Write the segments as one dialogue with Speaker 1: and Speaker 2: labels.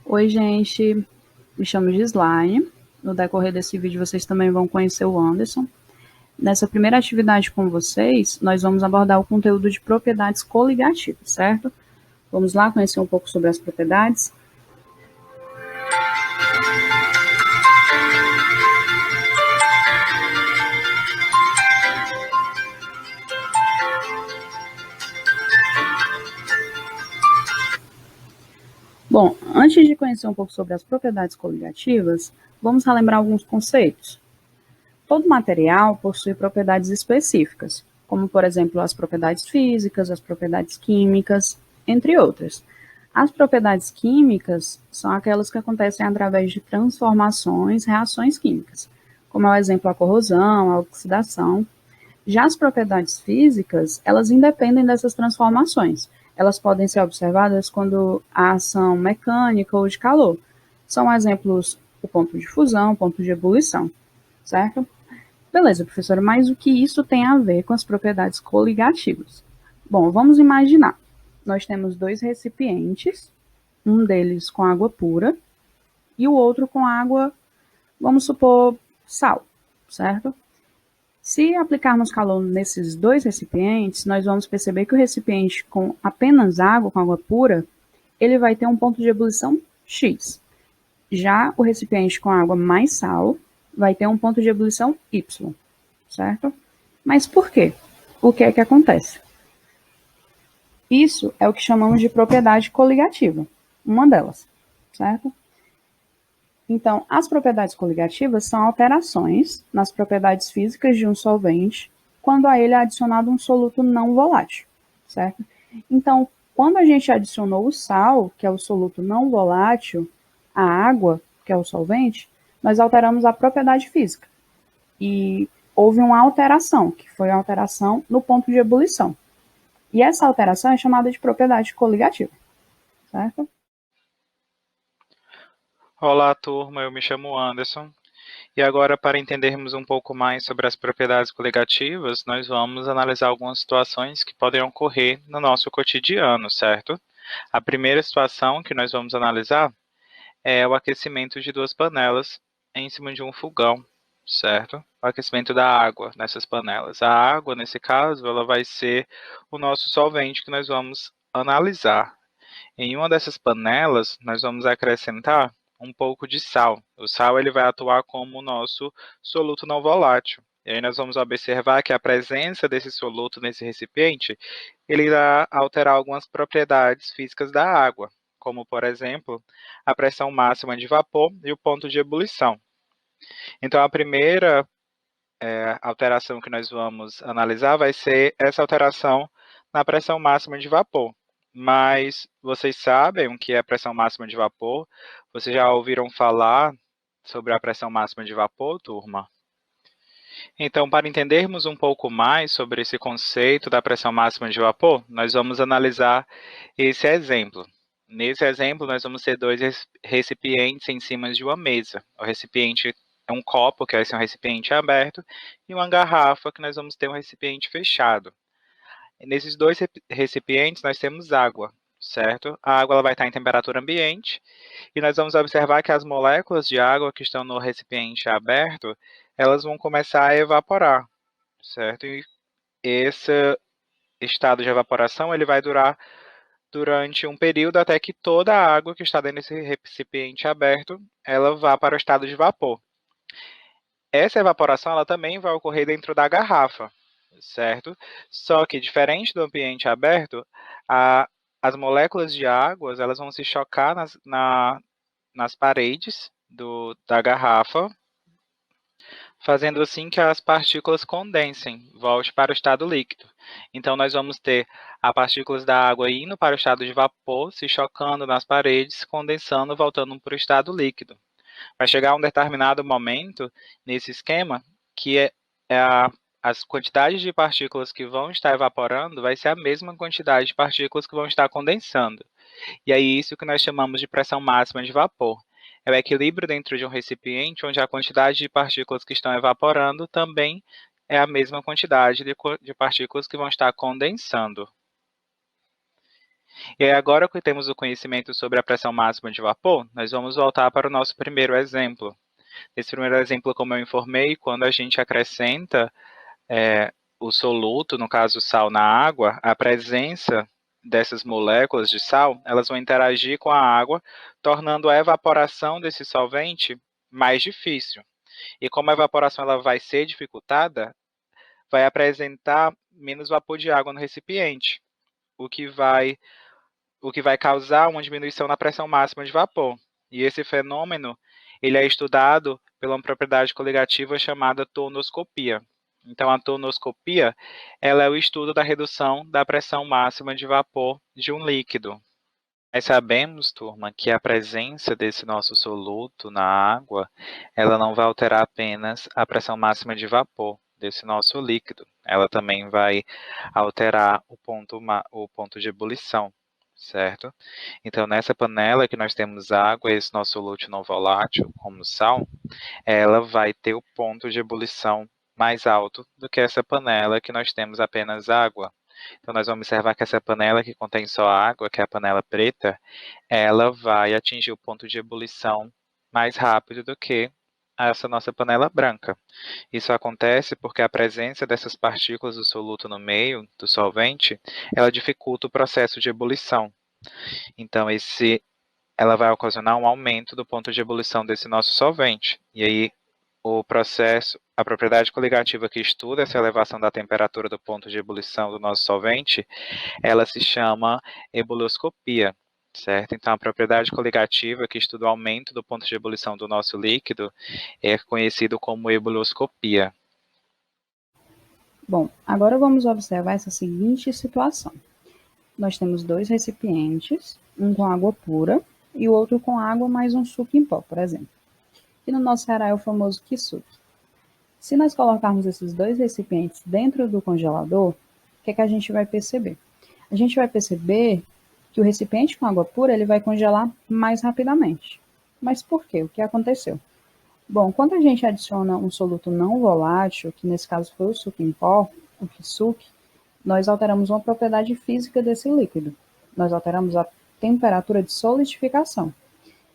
Speaker 1: Oi, gente. Me chamo Gislaine. No decorrer desse vídeo, vocês também vão conhecer o Anderson. Nessa primeira atividade com vocês, nós vamos abordar o conteúdo de propriedades coligativas, certo? Vamos lá conhecer um pouco sobre as propriedades. Bom, antes de conhecer um pouco sobre as propriedades coligativas, vamos relembrar alguns conceitos. Todo material possui propriedades específicas, como, por exemplo, as propriedades físicas, as propriedades químicas, entre outras. As propriedades químicas são aquelas que acontecem através de transformações, reações químicas, como é o exemplo a corrosão, a oxidação. Já as propriedades físicas, elas independem dessas transformações. Elas podem ser observadas quando a ação mecânica ou de calor. São exemplos o ponto de fusão, o ponto de ebulição, certo? Beleza, professora, mas o que isso tem a ver com as propriedades coligativas? Bom, vamos imaginar. Nós temos dois recipientes, um deles com água pura e o outro com água, vamos supor, sal, certo? Se aplicarmos calor nesses dois recipientes, nós vamos perceber que o recipiente com apenas água, com água pura, ele vai ter um ponto de ebulição X. Já o recipiente com água mais sal vai ter um ponto de ebulição Y, certo? Mas por quê? O que é que acontece? Isso é o que chamamos de propriedade coligativa, uma delas, certo? Então, as propriedades coligativas são alterações nas propriedades físicas de um solvente quando a ele é adicionado um soluto não volátil, certo? Então, quando a gente adicionou o sal, que é o soluto não volátil, a água, que é o solvente, nós alteramos a propriedade física. E houve uma alteração, que foi a alteração no ponto de ebulição. E essa alteração é chamada de propriedade coligativa, certo?
Speaker 2: Olá, turma, eu me chamo Anderson. E agora, para entendermos um pouco mais sobre as propriedades coligativas, nós vamos analisar algumas situações que podem ocorrer no nosso cotidiano, certo? A primeira situação que nós vamos analisar é o aquecimento de duas panelas em cima de um fogão, certo? O aquecimento da água nessas panelas. A água, nesse caso, ela vai ser o nosso solvente que nós vamos analisar. Em uma dessas panelas, nós vamos acrescentar um pouco de sal. O sal ele vai atuar como o nosso soluto não volátil. E aí nós vamos observar que a presença desse soluto nesse recipiente, ele irá alterar algumas propriedades físicas da água, como, por exemplo, a pressão máxima de vapor e o ponto de ebulição. Então, a primeira alteração que nós vamos analisar vai ser essa alteração na pressão máxima de vapor. Mas vocês sabem o que é pressão máxima de vapor? Vocês já ouviram falar sobre a pressão máxima de vapor, turma? Então, para entendermos um pouco mais sobre esse conceito da pressão máxima de vapor, nós vamos analisar esse exemplo. Nesse exemplo, nós vamos ter dois recipientes em cima de uma mesa. O recipiente é um copo, que vai ser um recipiente aberto, e uma garrafa, que nós vamos ter um recipiente fechado. Nesses dois recipientes, nós temos água, certo? A água ela vai estar em temperatura ambiente, e nós vamos observar que as moléculas de água que estão no recipiente aberto, elas vão começar a evaporar, certo? E esse estado de evaporação ele vai durar durante um período até que toda a água que está dentro desse recipiente aberto, ela vá para o estado de vapor. Essa evaporação ela também vai ocorrer dentro da garrafa, certo? Só que, diferente do ambiente aberto, as moléculas de água elas vão se chocar nas paredes da garrafa, fazendo assim que as partículas condensem, volte para o estado líquido. Então, nós vamos ter as partículas da água indo para o estado de vapor, se chocando nas paredes, condensando, voltando para o estado líquido. Vai chegar um determinado momento nesse esquema que as quantidades de partículas que vão estar evaporando vai ser a mesma quantidade de partículas que vão estar condensando. E aí isso que nós chamamos de pressão máxima de vapor. É o equilíbrio dentro de um recipiente onde a quantidade de partículas que estão evaporando também é a mesma quantidade de partículas que vão estar condensando. E aí, agora que temos o conhecimento sobre a pressão máxima de vapor, nós vamos voltar para o nosso primeiro exemplo. Nesse primeiro exemplo, como eu informei, quando a gente acrescenta o soluto, no caso sal, na água, a presença dessas moléculas de sal, elas vão interagir com a água, tornando a evaporação desse solvente mais difícil. E como a evaporação ela vai ser dificultada, vai apresentar menos vapor de água no recipiente, o que vai causar uma diminuição na pressão máxima de vapor. E esse fenômeno ele é estudado pela uma propriedade coligativa chamada tonoscopia. Então, a tonoscopia ela é o estudo da redução da pressão máxima de vapor de um líquido. Nós sabemos, turma, que a presença desse nosso soluto na água, ela não vai alterar apenas a pressão máxima de vapor desse nosso líquido. Ela também vai alterar o ponto de ebulição, certo? Então, nessa panela que nós temos água, esse nosso soluto não volátil, como sal, ela vai ter o ponto de ebulição mais alto do que essa panela que nós temos apenas água. Então, nós vamos observar que essa panela que contém só água, que é a panela preta, ela vai atingir o ponto de ebulição mais rápido do que essa nossa panela branca. Isso acontece porque a presença dessas partículas do soluto no meio do solvente, ela dificulta o processo de ebulição. Então, ela vai ocasionar um aumento do ponto de ebulição desse nosso solvente. E aí, a propriedade coligativa que estuda essa elevação da temperatura do ponto de ebulição do nosso solvente, ela se chama ebulioscopia, certo? Então, a propriedade coligativa que estuda o aumento do ponto de ebulição do nosso líquido é conhecido como ebulioscopia.
Speaker 1: Bom, agora vamos observar essa seguinte situação. Nós temos dois recipientes, um com água pura e o outro com água mais um suco em pó, por exemplo. E no nosso ceará é o famoso kisuke. Se nós colocarmos esses dois recipientes dentro do congelador, o que é que a gente vai perceber? A gente vai perceber que o recipiente com água pura ele vai congelar mais rapidamente. Mas por quê? O que aconteceu? Bom, quando a gente adiciona um soluto não volátil, que nesse caso foi o suco em pó, o kisuke, nós alteramos uma propriedade física desse líquido. Nós alteramos a temperatura de solidificação.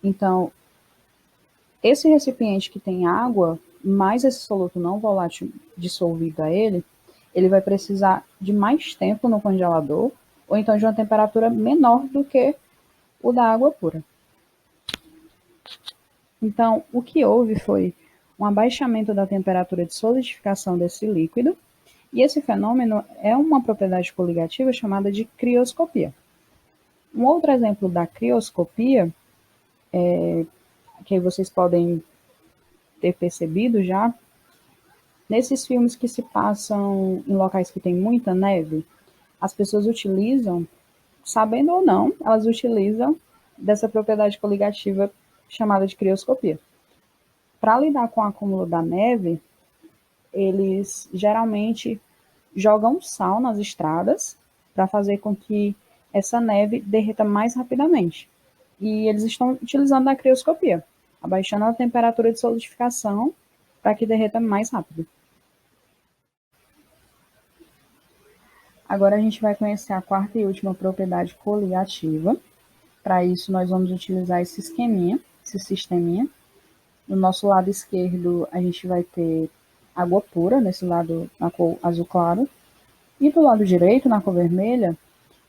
Speaker 1: Então, esse recipiente que tem água, mais esse soluto não volátil dissolvido a ele, ele vai precisar de mais tempo no congelador, ou então de uma temperatura menor do que o da água pura. Então, o que houve foi um abaixamento da temperatura de solidificação desse líquido, e esse fenômeno é uma propriedade coligativa chamada de crioscopia. Um outro exemplo da crioscopia, que vocês podem ter percebido já, nesses filmes que se passam em locais que tem muita neve, as pessoas utilizam, sabendo ou não, elas utilizam dessa propriedade coligativa chamada de crioscopia. Para lidar com o acúmulo da neve, eles geralmente jogam sal nas estradas para fazer com que essa neve derreta mais rapidamente. E eles estão utilizando a crioscopia, abaixando a temperatura de solidificação para que derreta mais rápido. Agora a gente vai conhecer a quarta e última propriedade coligativa. Para isso, nós vamos utilizar esse sisteminha. No nosso lado esquerdo, a gente vai ter água pura, nesse lado na cor azul claro. E do lado direito, na cor vermelha,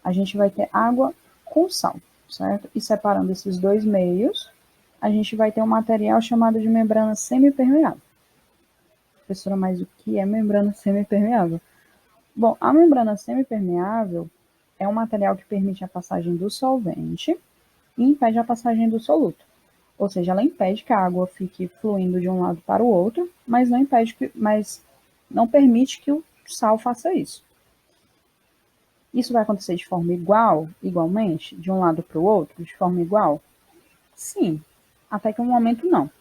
Speaker 1: a gente vai ter água com sal, certo? E separando esses dois meios, a gente vai ter um material chamado de membrana semipermeável. Professora, mas o que é membrana semipermeável? Bom, a membrana semipermeável é um material que permite a passagem do solvente e impede a passagem do soluto. Ou seja, ela impede que a água fique fluindo de um lado para o outro, mas não permite que o sal faça isso. Isso vai acontecer de forma igualmente, de um lado para o outro, de forma igual? Sim, até que um momento não.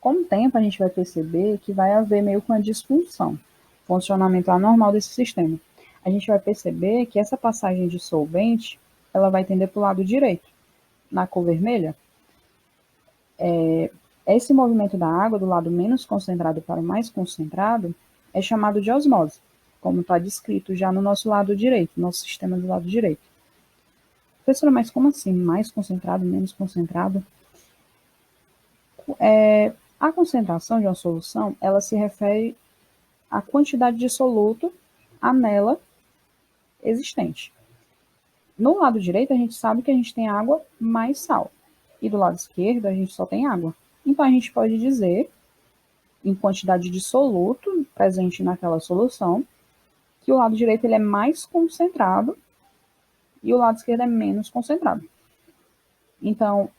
Speaker 1: Com o tempo, a gente vai perceber que vai haver meio que uma disfunção, funcionamento anormal desse sistema. A gente vai perceber que essa passagem de solvente, ela vai tender para o lado direito. Na cor vermelha, esse movimento da água do lado menos concentrado para o mais concentrado é chamado de osmose, como está descrito já no nosso lado direito, nosso sistema do lado direito. Professora, mas como assim? Mais concentrado, menos concentrado? A concentração de uma solução, ela se refere à quantidade de soluto anela existente. No lado direito, a gente sabe que a gente tem água mais sal. E do lado esquerdo, a gente só tem água. Então, a gente pode dizer, em quantidade de soluto presente naquela solução, que o lado direito ele é mais concentrado e o lado esquerdo é menos concentrado. Então,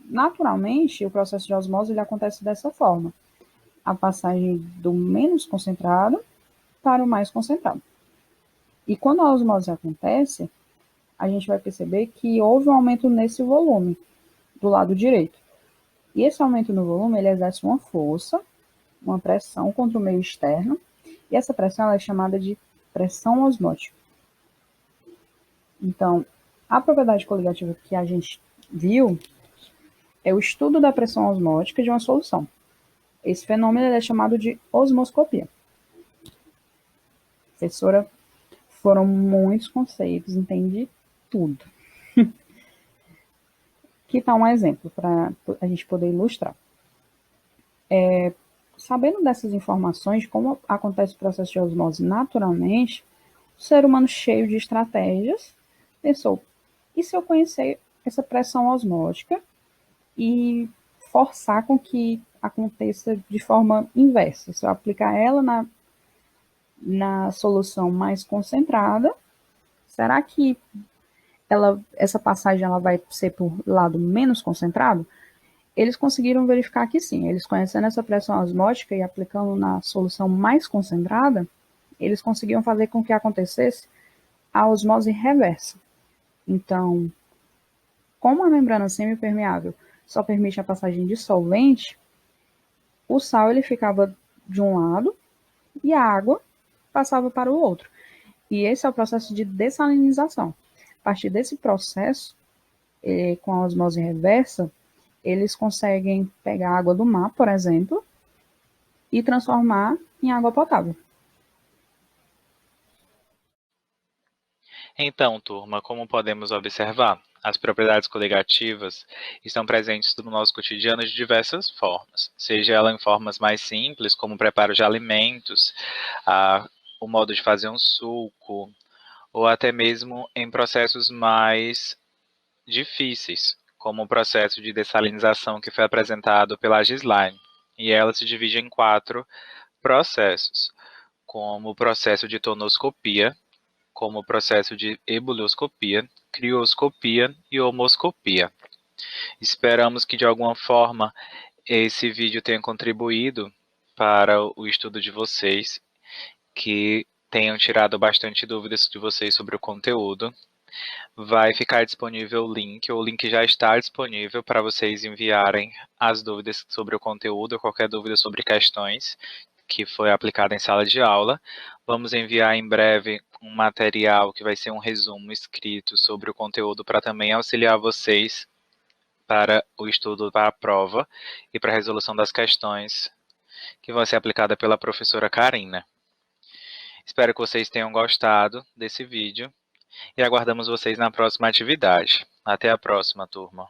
Speaker 1: naturalmente, o processo de osmose ele acontece dessa forma. A passagem do menos concentrado para o mais concentrado. E quando a osmose acontece, a gente vai perceber que houve um aumento nesse volume do lado direito. E esse aumento no volume ele exerce uma força, uma pressão contra o meio externo, e essa pressão é chamada de pressão osmótica. Então, a propriedade coligativa que a gente viu é o estudo da pressão osmótica de uma solução. Esse fenômeno é chamado de osmoscopia. Professora, foram muitos conceitos, entendi tudo. Que tal um exemplo para a gente poder ilustrar? Sabendo dessas informações, de como acontece o processo de osmose naturalmente, o ser humano cheio de estratégias pensou, e se eu conhecer essa pressão osmótica e forçar com que aconteça de forma inversa? Se eu aplicar ela na solução mais concentrada, será que essa passagem ela vai ser por lado menos concentrado? Eles conseguiram verificar que sim, eles conhecendo essa pressão osmótica e aplicando na solução mais concentrada, eles conseguiam fazer com que acontecesse a osmose reversa. Então, como a membrana semipermeável só permite a passagem de solvente, o sal ele ficava de um lado e a água passava para o outro. E esse é o processo de dessalinização. A partir desse processo, com a osmose reversa, eles conseguem pegar a água do mar, por exemplo, e transformar em água potável.
Speaker 2: Então, turma, como podemos observar, as propriedades coligativas estão presentes no nosso cotidiano de diversas formas, seja ela em formas mais simples, como o preparo de alimentos, o modo de fazer um suco, ou até mesmo em processos mais difíceis, como o processo de dessalinização que foi apresentado pela Gislaine. E ela se divide em 4 processos, como o processo de tonoscopia, como o processo de ebulioscopia, crioscopia e homoscopia. Esperamos que de alguma forma esse vídeo tenha contribuído para o estudo de vocês, que tenham tirado bastante dúvidas de vocês sobre o conteúdo. Vai ficar disponível o link já está disponível para vocês enviarem as dúvidas sobre o conteúdo, qualquer dúvida sobre questões que foi aplicada em sala de aula. Vamos enviar em breve um material que vai ser um resumo escrito sobre o conteúdo para também auxiliar vocês para o estudo para a prova e para a resolução das questões que vão ser aplicadas pela professora Karina. Espero que vocês tenham gostado desse vídeo e aguardamos vocês na próxima atividade. Até a próxima, turma.